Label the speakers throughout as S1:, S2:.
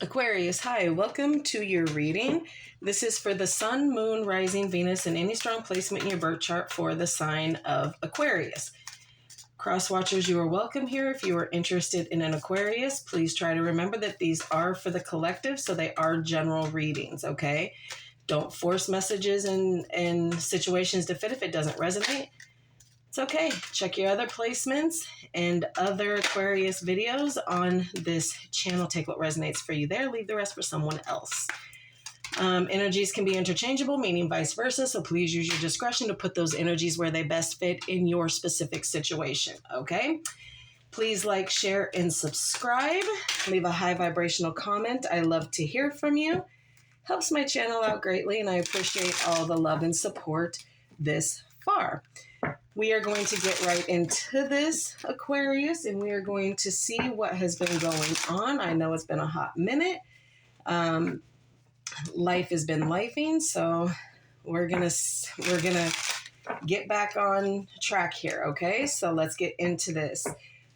S1: Aquarius, hi, welcome to your reading. This is for the Sun, Moon, Rising, Venus, and any strong placement in your birth chart for the sign of Aquarius. Crosswatchers, you are welcome here. If you are interested in an Aquarius, please try to remember that these are for the collective, so they are general readings, okay? Don't force messages and situations to fit if it doesn't resonate. It's okay. Check your other placements and other Aquarius videos on this channel. Take what resonates for you there. Leave the rest for someone else. Energies can be interchangeable, meaning vice versa. So please use your discretion to put those energies where they best fit in your specific situation. Okay? Please like, share, and subscribe. Leave a high vibrational comment. I love to hear from you. Helps my channel out greatly, and I appreciate all the love and support this far. We are going to get right into this, Aquarius, and we are going to see what has been going on. I know it's been a hot minute. Life has been lifing, so we're gonna get back on track here, okay? So let's get into this.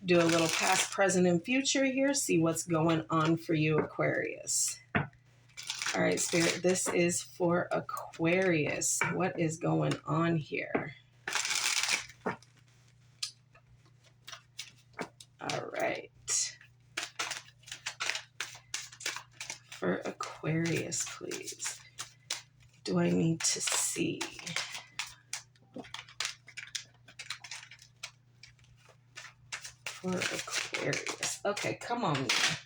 S1: Do a little past, present, and future here. See what's going on for you, Aquarius. All right, Spirit, this is for Aquarius. What is going on here? All right. For Aquarius, please. Do I need to see? For Aquarius. Okay, come on now.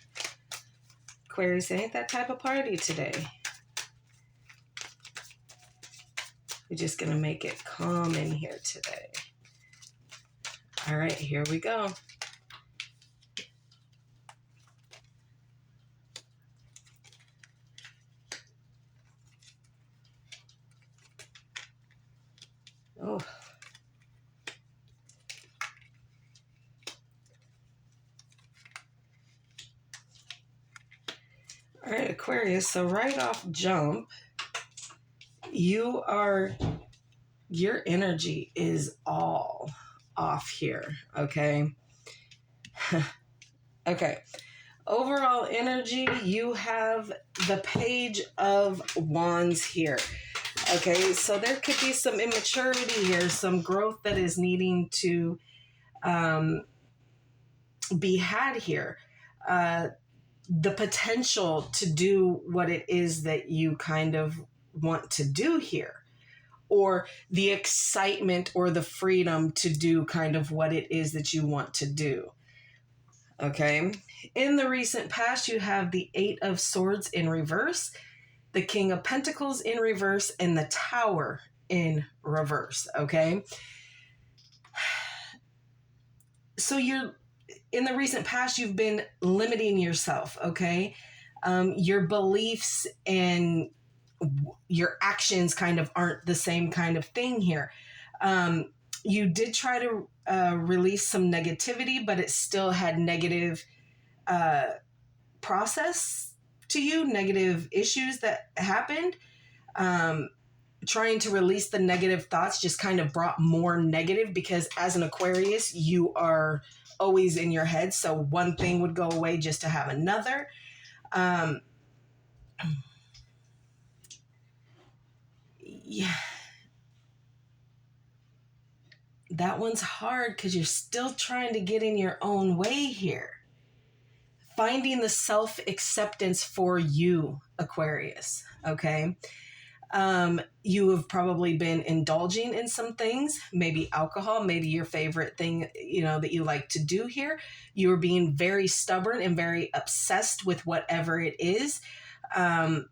S1: Aquarius, it ain't that type of party today. We're just going to make it calm in here today. All right, here we go. Oh. All right, Aquarius, so right off jump, your energy is all off here, okay? Okay. Overall energy, you have the Page of Wands here. Okay, so there could be some immaturity here, some growth that is needing to be had here. The potential to do what it is that you kind of want to do here, or the excitement or the freedom to do kind of what it is that you want to do. Okay. In the recent past, you have the Eight of Swords in reverse, the King of Pentacles in reverse, and the Tower in reverse. Okay. So in the recent past, you've been limiting yourself. Okay. Your beliefs and your actions kind of aren't the same kind of thing here. You did try to release some negativity, but it still had negative process to you, negative issues that happened. Trying to release the negative thoughts just kind of brought more negative, because as an Aquarius, you are always in your head. So one thing would go away just to have another. Yeah. That one's hard because you're still trying to get in your own way here. Finding the self-acceptance for you, Aquarius, okay? You have probably been indulging in some things, maybe alcohol, maybe your favorite thing, that you like to do here. You're being very stubborn and very obsessed with whatever it is. And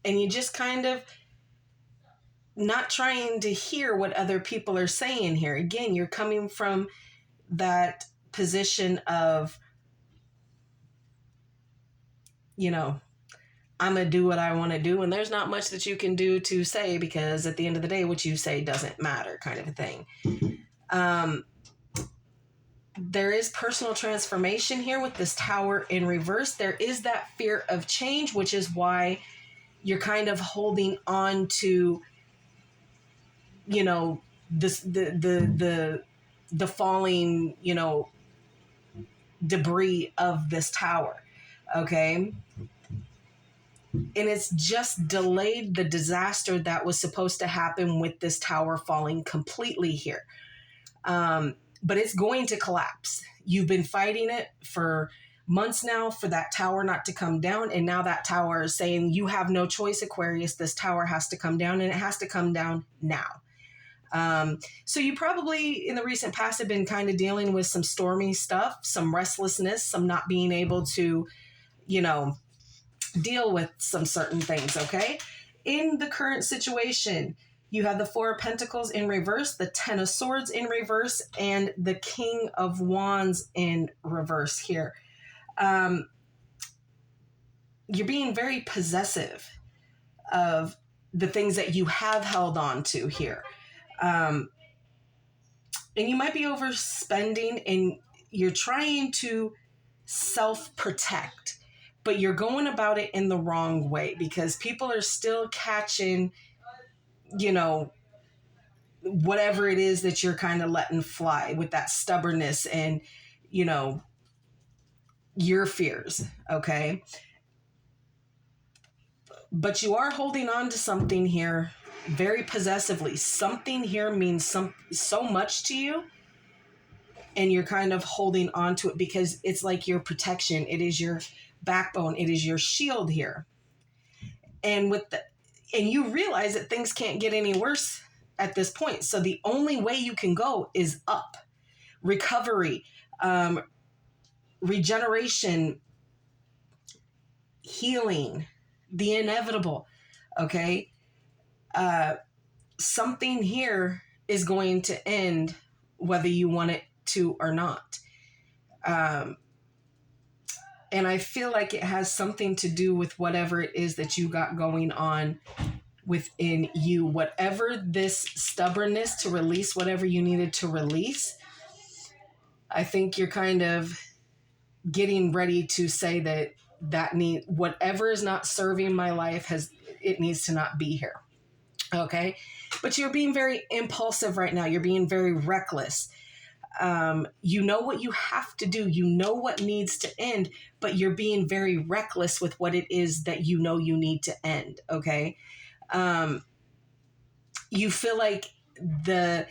S1: you just kind of not trying to hear what other people are saying here. Again, you're coming from that position of, I'm going to do what I want to do, and there's not much that you can do to say, because at the end of the day, what you say doesn't matter, kind of a thing. There is personal transformation here with this Tower in reverse. There is that fear of change, which is why you're kind of holding on to, the falling, debris of this tower. Okay. And it's just delayed the disaster that was supposed to happen with this tower falling completely here. But it's going to collapse. You've been fighting it for months now for that tower not to come down. And now that tower is saying, you have no choice, Aquarius. This tower has to come down, and it has to come down now. So you probably in the recent past have been kind of dealing with some stormy stuff, some restlessness, some not being able to, deal with some certain things. Okay. In the current situation, you have the Four of Pentacles in reverse, the Ten of Swords in reverse, and the King of Wands in reverse here. You're being very possessive of the things that you have held on to here. And you might be overspending, and you're trying to self-protect, but you're going about it in the wrong way because people are still catching, whatever it is that you're kind of letting fly with that stubbornness and, your fears. Okay. But you are holding on to something here very possessively. Something here means so much to you, and you're kind of holding on to it because it's like your protection. It is your backbone. It is your shield here. And you realize that things can't get any worse at this point. So the only way you can go is up. Recovery, regeneration, healing, the inevitable. Okay. Something here is going to end whether you want it to or not. And I feel like it has something to do with whatever it is that you got going on within you. Whatever this stubbornness to release whatever you needed to release, I think you're kind of getting ready to say that whatever is not serving my life it needs to not be here. Okay. But you're being very impulsive right now. You're being very reckless. You know what you have to do. You know what needs to end, but you're being very reckless with what it is that you know you need to end. Okay. You feel like the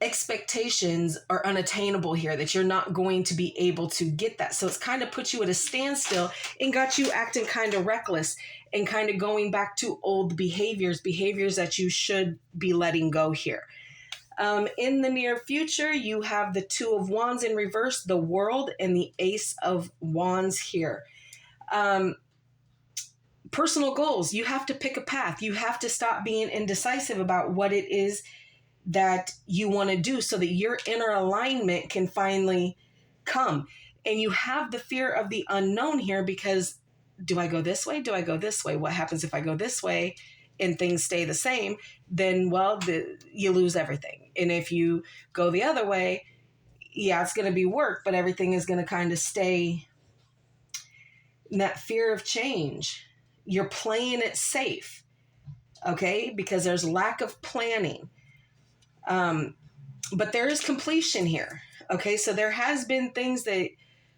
S1: expectations are unattainable here, that you're not going to be able to get that. So it's kind of put you at a standstill and got you acting kind of reckless and kind of going back to old behaviors that you should be letting go here. In the near future, you have the Two of Wands in reverse, the World, and the Ace of Wands here. Personal goals. You have to pick a path. You have to stop being indecisive about what it is that you want to do so that your inner alignment can finally come. And you have the fear of the unknown here because do I go this way? Do I go this way? What happens if I go this way and things stay the same? Then, you lose everything. And if you go the other way, it's going to be work, but everything is going to kind of stay in that fear of change. You're playing it safe, okay? Because there's lack of planning. But there is completion here. Okay. So there has been things that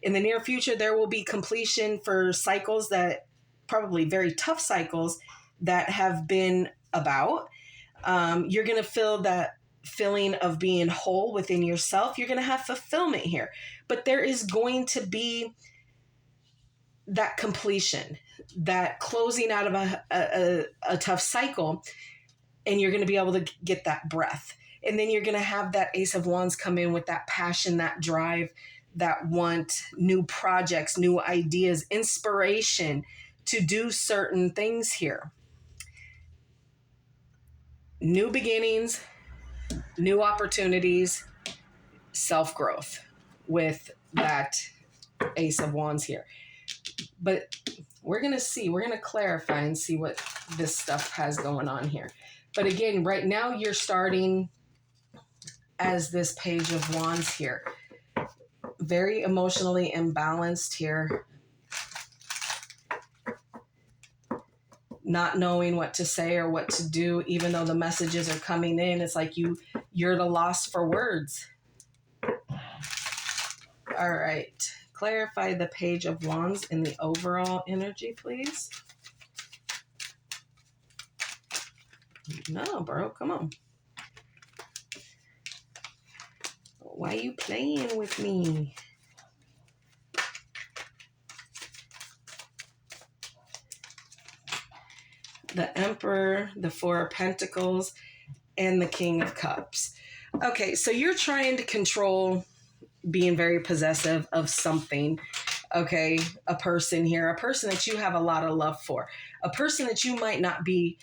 S1: in the near future, there will be completion for cycles that probably very tough cycles that have been about. You're going to feel that feeling of being whole within yourself. You're going to have fulfillment here, but there is going to be that completion, that closing out of a tough cycle, and you're going to be able to get that breath. And then you're going to have that Ace of Wands come in with that passion, that drive, that want, new projects, new ideas, inspiration to do certain things here. New beginnings, new opportunities, self-growth with that Ace of Wands here. But we're going to clarify and see what this stuff has going on here. But again, right now you're starting as this Page of Wands here. Very emotionally imbalanced here. Not knowing what to say or what to do, even though the messages are coming in. It's like you're at a loss for words. All right. Clarify the Page of Wands in the overall energy, please. No, bro, come on. Why are you playing with me? The Emperor, the Four of Pentacles, and the King of Cups. Okay, so you're trying to control being very possessive of something. Okay, a person here, a person that you have a lot of love for, a person that you might not be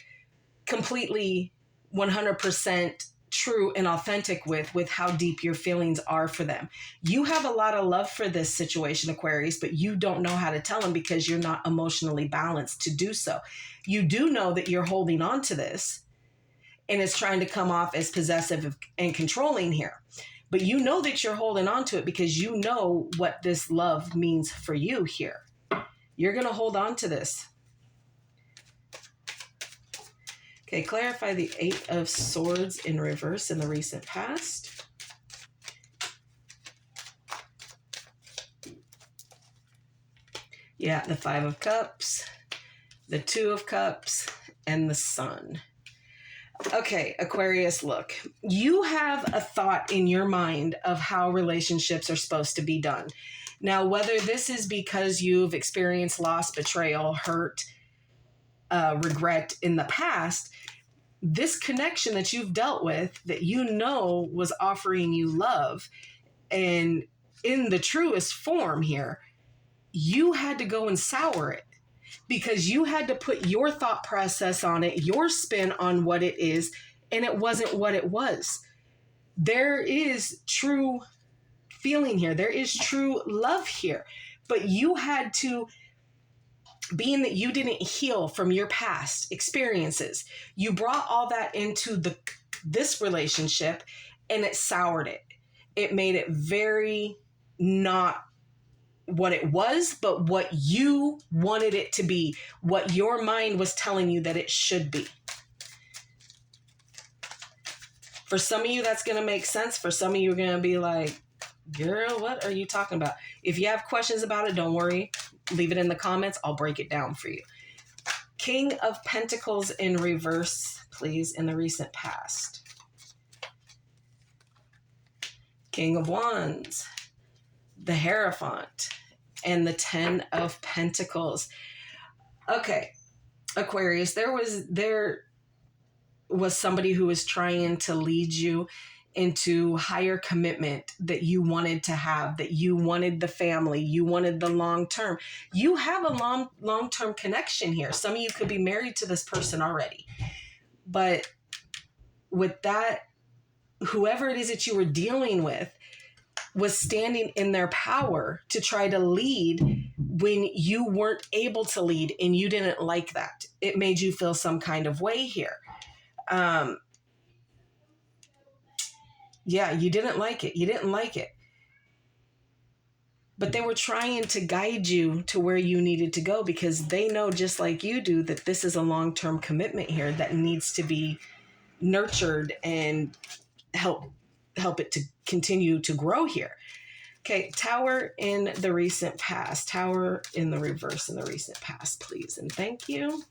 S1: completely 100% true and authentic with how deep your feelings are for them. You have a lot of love for this situation, Aquarius, but you don't know how to tell them because you're not emotionally balanced to do so. You do know that you're holding on to this and it's trying to come off as possessive and controlling here. But you know that you're holding on to it because you know what this love means for you here. You're going to hold on to this. Okay, clarify the Eight of Swords in reverse in the recent past. Yeah, the Five of Cups, the Two of Cups, and the Sun. Okay, Aquarius, look, you have a thought in your mind of how relationships are supposed to be done. Now, whether this is because you've experienced loss, betrayal, hurt, regret in the past, this connection that you've dealt with that you know was offering you love and in the truest form here, you had to go and sour it because you had to put your thought process on it, your spin on what it is, and it wasn't what it was. There is true feeling here. There is true love here, but you had to, being that you didn't heal from your past experiences, you brought all that into this relationship and it soured it. It made it very not what it was, but what you wanted it to be, what your mind was telling you that it should be. For some of you, that's going to make sense. For some of you, are going to be like, girl, what are you talking about? If you have questions about it, don't worry. Leave it in the comments. I'll break it down for you. King of Pentacles in reverse, please, in the recent past. King of Wands, the Hierophant, and the Ten of Pentacles. Okay, Aquarius, there was somebody who was trying to lead you into higher commitment that you wanted to have, that you wanted the family, you wanted the long term. You have a long-term connection here. Some of you could be married to this person already. But with that, whoever it is that you were dealing with was standing in their power to try to lead when you weren't able to lead and you didn't like that. It made you feel some kind of way here. Yeah, you didn't like it. You didn't like it. But they were trying to guide you to where you needed to go because they know, just like you do, that this is a long-term commitment here that needs to be nurtured and help it to continue to grow here. Okay, Tower in the recent past. Tower in the reverse in the recent past, please. And thank you.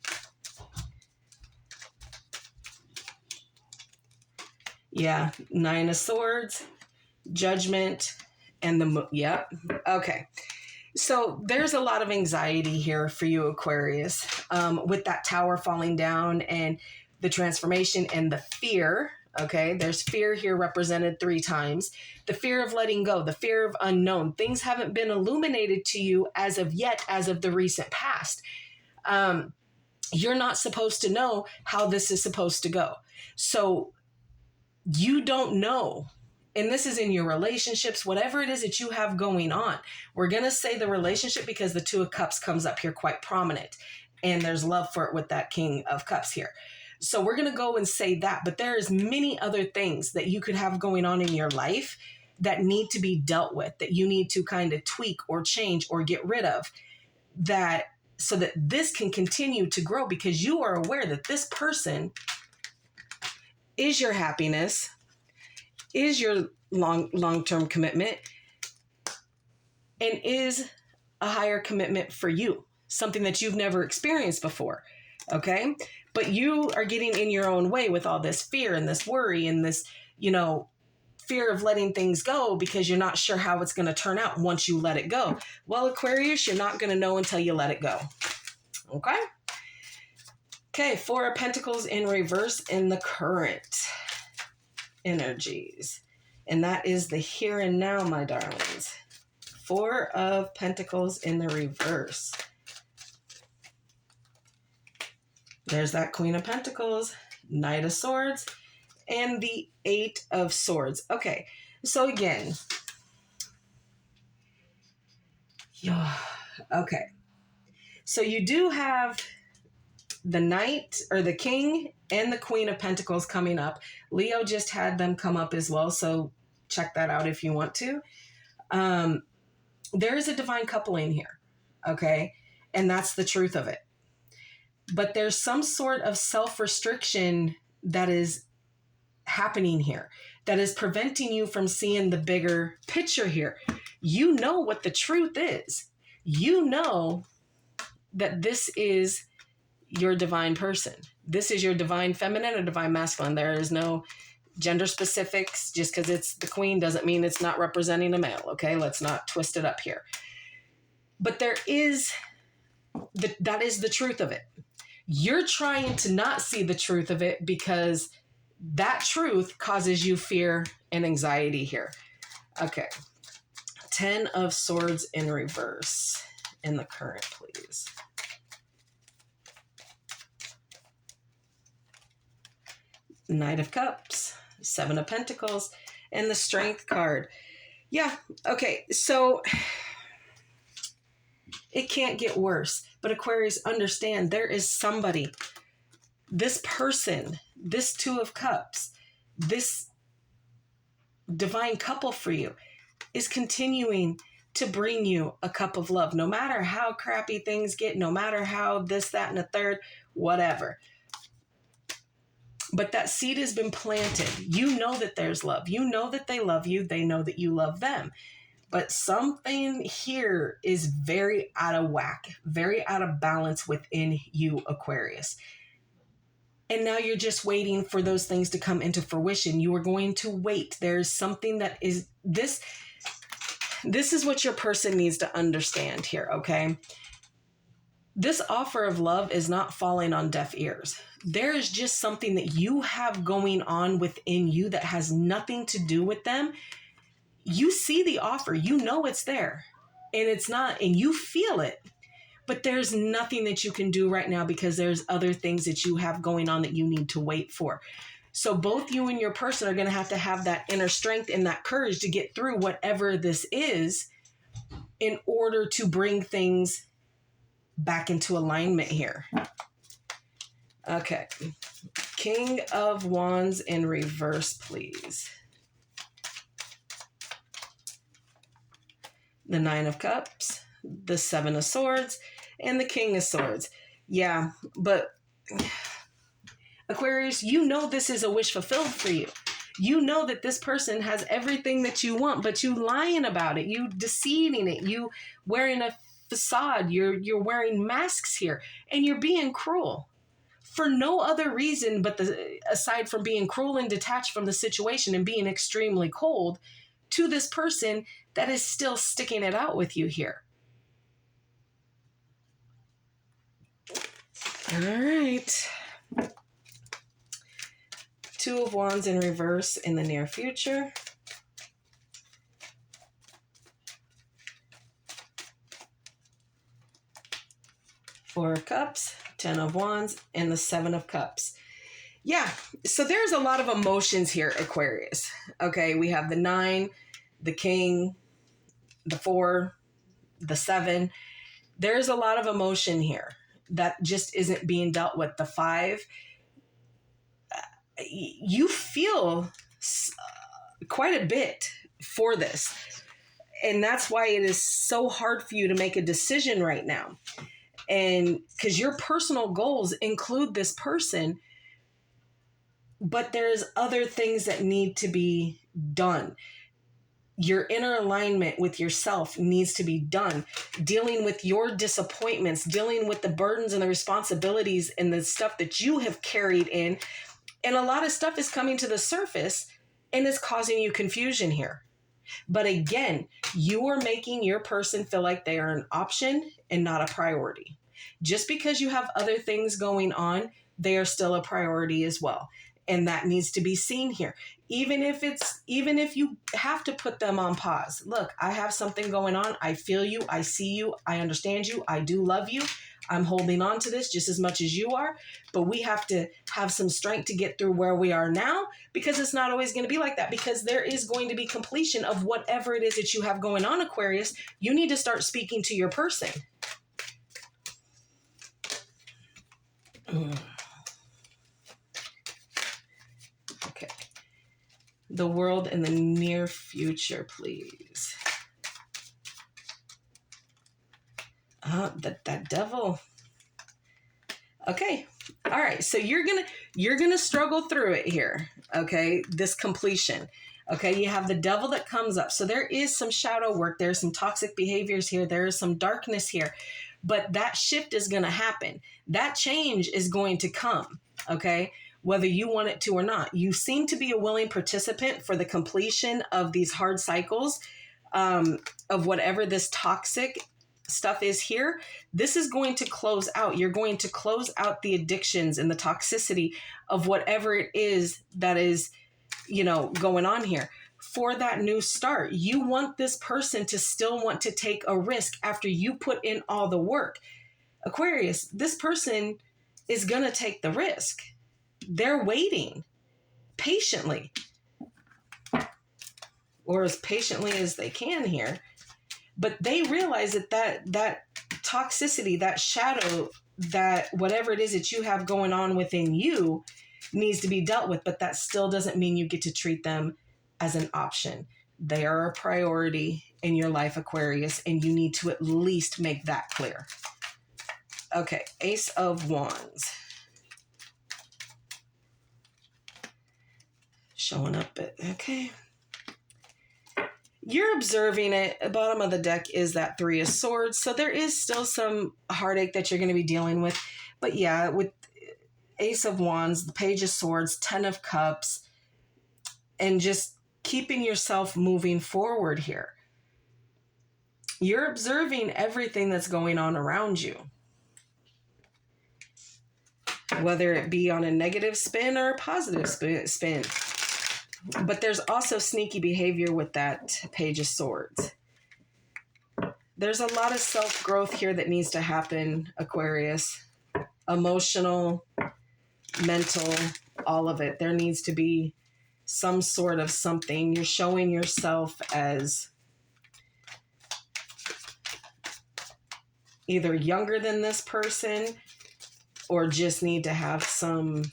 S1: Yeah, Nine of Swords, Judgment, and the yep. Okay. So there's a lot of anxiety here for you, Aquarius, with that tower falling down and the transformation and the fear. Okay, there's fear here represented 3 times. The fear of letting go, the fear of unknown. Things haven't been illuminated to you as of yet, as of the recent past. You're not supposed to know how this is supposed to go. So you don't know. And this is in your relationships, whatever it is that you have going on. We're going to say the relationship because the Two of Cups comes up here quite prominent. And there's love for it with that King of Cups here. So we're going to go and say that. But there's many other things that you could have going on in your life that need to be dealt with, that you need to kind of tweak or change or get rid of, that so that this can continue to grow, because you are aware that this person is your happiness, is your long-term commitment, and is a higher commitment for you, something that you've never experienced before. Okay. But you are getting in your own way with all this fear and this worry and this, fear of letting things go because you're not sure how it's going to turn out once you let it go. Well, Aquarius, you're not going to know until you let it go. Okay. Okay. 4 of Pentacles in reverse in the current energies. And that is the here and now, my darlings. 4 of Pentacles in the reverse. There's that Queen of Pentacles, Knight of Swords, and the 8 of Swords. Okay, so again, okay. So you do have the Knight or the King and the Queen of Pentacles coming up. Leo just had them come up as well, so check that out if you want to. There is a divine coupling here, okay? And that's the truth of it. But there's some sort of self-restriction that is happening here that is preventing you from seeing the bigger picture here. You know what the truth is. You know that this is your divine person. This is your divine feminine or divine masculine. There is no gender specifics. Just because it's the queen doesn't mean it's not representing a male. Okay, let's not twist it up here. But there is, that is the truth of it. You're trying to not see the truth of it because that truth causes you fear and anxiety here. Okay. 10 of Swords in reverse in the current, please. Knight of Cups, 7 of Pentacles, and the Strength card. Yeah. Okay. So it can't get worse. But Aquarius, understand there is somebody, this person, this 2 of Cups, this divine couple for you is continuing to bring you a cup of love, no matter how crappy things get, no matter how this, that, and the third, whatever. But that seed has been planted. You know that there's love. You know that they love you. They know that you love them. But something here is very out of whack, very out of balance within you, Aquarius. And now you're just waiting for those things to come into fruition. You are going to wait. There's something that is this is what your person needs to understand here, okay? This offer of love is not falling on deaf ears. There is just something that you have going on within you that has nothing to do with them. You see the offer, you know it's there, and it's not, and you feel it, but there's nothing that you can do right now because there's other things that you have going on that you need to wait for. So both you and your person are going to have that inner strength and that courage to get through whatever this is in order to bring things back into alignment here. Okay. King of Wands in reverse, please. The 9 of Cups, the 7 of Swords, and the King of Swords. Yeah, but Aquarius, you know this is a wish fulfilled for you. You know that this person has everything that you want, but you lying about it, you deceiving it, you wearing a facade, you're wearing masks here, and you're being cruel for no other reason but aside from being cruel and detached from the situation and being extremely cold to this person that is still sticking it out with you here. All right. 2 of Wands in reverse in the near future. Four of Cups, 10 of Wands, and the 7 of Cups. Yeah, so there's a lot of emotions here, Aquarius. Okay, we have the 9, the King, the 4, the 7. There's a lot of emotion here that just isn't being dealt with. The 5, you feel quite a bit for this. And that's why it is so hard for you to make a decision right now. And because your personal goals include this person, but there's other things that need to be done. Your inner alignment with yourself needs to be done. Dealing with your disappointments, dealing with the burdens and the responsibilities and the stuff that you have carried in. And a lot of stuff is coming to the surface and it's causing you confusion here. But again, you are making your person feel like they are an option and not a priority. Just because you have other things going on, they are still a priority as well. And that needs to be seen here. Even if you have to put them on pause. Look, I have something going on. I feel you. I see you. I understand you. I do love you. I'm holding on to this just as much as you are. But we have to have some strength to get through where we are now, because it's not always going to be like that, because there is going to be completion of whatever it is that you have going on, Aquarius. You need to start speaking to your person. Okay. The world in the near future, please. That devil. Okay. All right. So you're gonna struggle through it here. Okay. This completion. Okay. You have the devil that comes up. So there is some shadow work. There's some toxic behaviors here. There is some darkness here. But that shift is going to happen. That change is going to come. Okay. Whether you want it to or not. You seem to be a willing participant for the completion of these hard cycles of whatever this toxic stuff is here. This is going to close out. You're going to close out the addictions and the toxicity of whatever it is that is, going on here. For that new start, you want this person to still want to take a risk after you put in all the work. Aquarius, this person is going to take the risk. They're waiting patiently, or as patiently as they can here. But they realize that toxicity, that shadow, that whatever it is that you have going on within you needs to be dealt with. But that still doesn't mean you get to treat them as an option. They are a priority in your life, Aquarius, and you need to at least make that clear. Okay, Ace of Wands. Showing up, okay. You're observing it. At the bottom of the deck is that Three of Swords. So there is still some heartache that you're going to be dealing with. But yeah, with Ace of Wands, the Page of Swords, 10 of Cups, and just keeping yourself moving forward here. You're observing everything that's going on around you, whether it be on a negative spin or a positive spin. But there's also sneaky behavior with that Page of Swords. There's a lot of self-growth here that needs to happen, Aquarius. Emotional, mental, all of it. There needs to be some sort of something. You're showing yourself as either younger than this person or just need to have some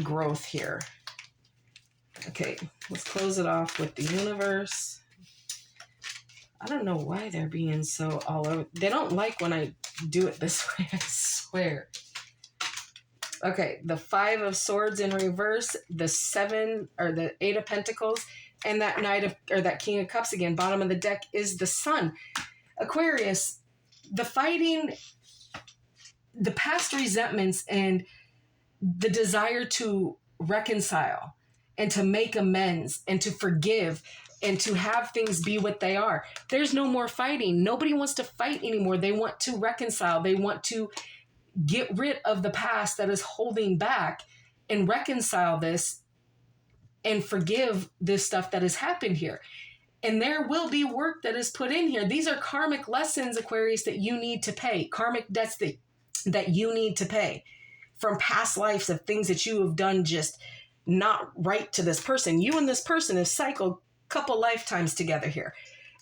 S1: growth here. Okay, let's close it off with the universe. I don't know why they're being so all over. They don't like when I do it this way, I swear. Okay, the 5 of Swords in reverse, the 7 or the 8 of Pentacles, and that that King of Cups again, bottom of the deck is the Sun. Aquarius, the fighting, the past resentments and the desire to reconcile and to make amends and to forgive and to have things be what they are. There's no more fighting. Nobody wants to fight anymore. They want to reconcile. They want to get rid of the past that is holding back and reconcile this and forgive this stuff that has happened here. And there will be work that is put in here. These are karmic lessons, Aquarius, that you need to pay. Karmic debts that you need to pay from past lives of things that you have done just not right to this person. You and this person have cycled a couple lifetimes together here.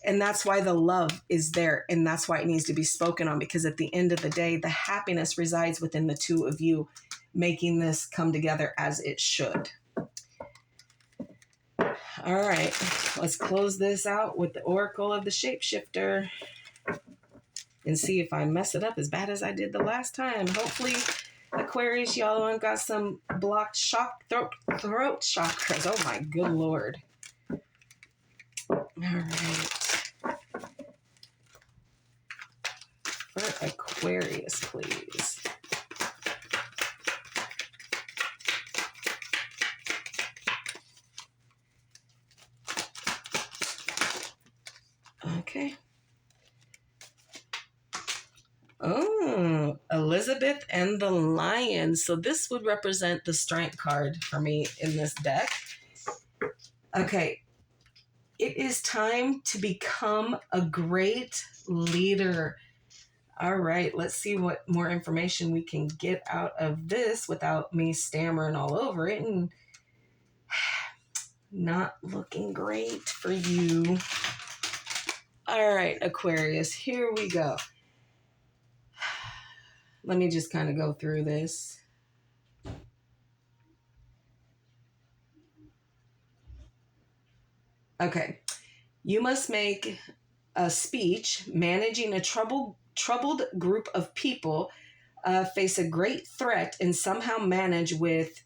S1: And that's why the love is there. And that's why it needs to be spoken on, because at the end of the day, the happiness resides within the two of you making this come together as it should. All right, let's close this out with the Oracle of the Shapeshifter and see if I mess it up as bad as I did the last time. Hopefully, Aquarius, y'all got some blocked throat chakras. Oh my good Lord. All right. For Aquarius, please. Okay. Oh, Elizabeth and the Lion. So this would represent the strength card for me in this deck. Okay. It is time to become a great leader. All right, let's see what more information we can get out of this without me stammering all over it and not looking great for you. All right, Aquarius, here we go. Let me just kind of go through this. Okay. You must make a speech managing a troubled group of people, face a great threat, and somehow manage with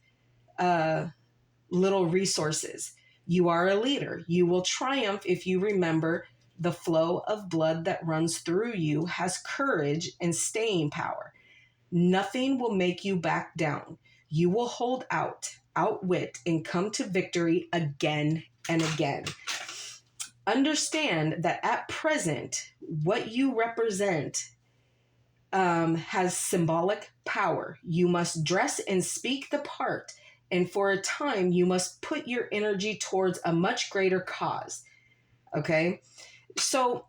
S1: little resources. You are a leader. You will triumph if you remember the flow of blood that runs through you has courage and staying power. Nothing will make you back down. You will hold out, outwit, and come to victory again and again. Understand that at present, what you represent has symbolic power. You must dress and speak the part, and for a time, you must put your energy towards a much greater cause. Okay? So,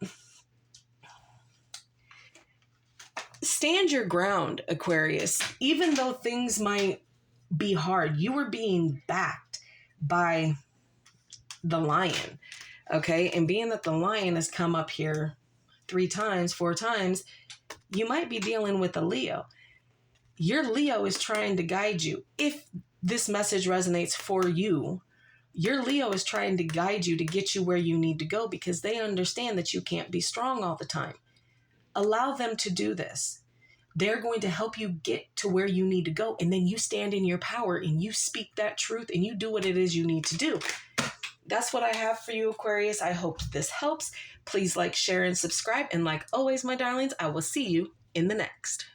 S1: stand your ground, Aquarius. Even though things might be hard, you are being backed by the Lion. Okay, and being that the Lion has come up here 3 times, 4 times, you might be dealing with a Leo. Your Leo is trying to guide you. If this message resonates for you, your Leo is trying to guide you to get you where you need to go because they understand that you can't be strong all the time. Allow them to do this. They're going to help you get to where you need to go, and then you stand in your power and you speak that truth and you do what it is you need to do. That's what I have for you, Aquarius. I hope this helps. Please like, share, and subscribe. And like always, my darlings, I will see you in the next.